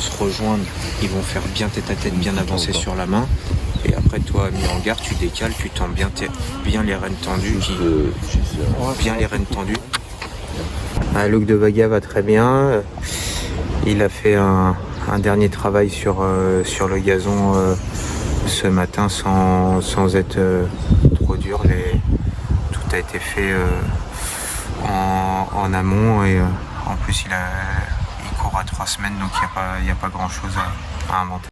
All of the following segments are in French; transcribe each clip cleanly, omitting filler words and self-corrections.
se rejoindre, ils vont faire bien tête à tête, bien avancer sur la main. Et après, toi, mis en garde, tu décales, tu tends bien les rênes tendues. Bien les rênes tendues. Luke de Baga va très bien. Il a fait un dernier travail sur le gazon ce matin sans être trop dur. Tout a été fait en amont et en plus il court à 3 semaines, donc il n'y a pas grand chose à inventer.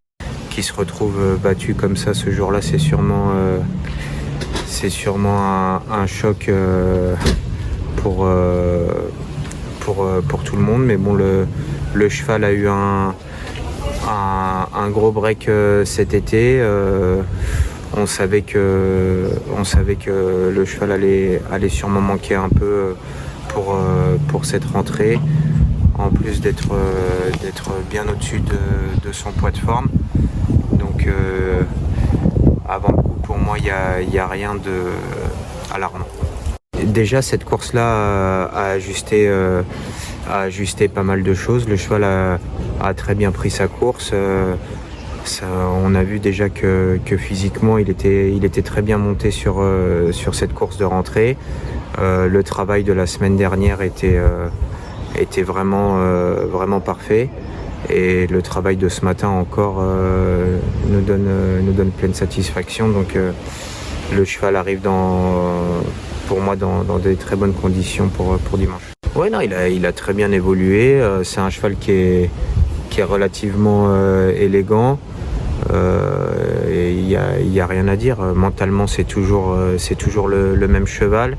Qui se retrouve battu comme ça ce jour-là, c'est sûrement un choc pour tout le monde, mais bon, le cheval a eu un gros break cet été. On savait que le cheval allait sûrement manquer un peu pour cette rentrée, en plus d'être bien au-dessus de son poids de forme. Donc avant le coup, pour moi, il y a rien d'alarmant. Déjà, cette course-là a ajusté pas mal de choses. Le cheval a très bien pris sa course. On a vu déjà que physiquement, il était très bien monté sur cette course de rentrée. Le travail de la semaine dernière était vraiment parfait. Et le travail de ce matin encore nous donne pleine satisfaction. Donc le cheval arrive pour moi dans des très bonnes conditions pour dimanche. Ouais, non, il a très bien évolué. C'est un cheval qui est relativement élégant. Et il y a rien à dire. Mentalement, c'est toujours le même cheval.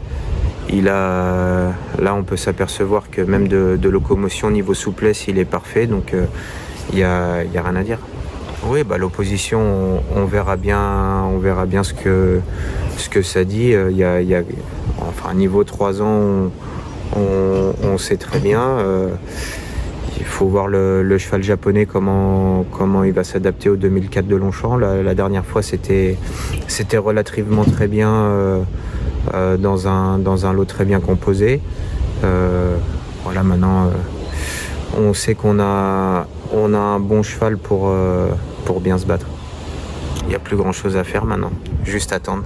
Là, on peut s'apercevoir que même de locomotion, niveau souplesse, il est parfait. Donc, il y a rien à dire. Oui, l'opposition, on verra bien ce que ça dit. Enfin, niveau 3 ans, on sait très bien. Il faut voir le cheval japonais, comment il va s'adapter au 2004 de Longchamp. La dernière fois, c'était relativement très bien dans un lot très bien composé. Voilà, maintenant, on sait qu'on a un bon cheval pour bien se battre. Il n'y a plus grand chose à faire maintenant, juste attendre.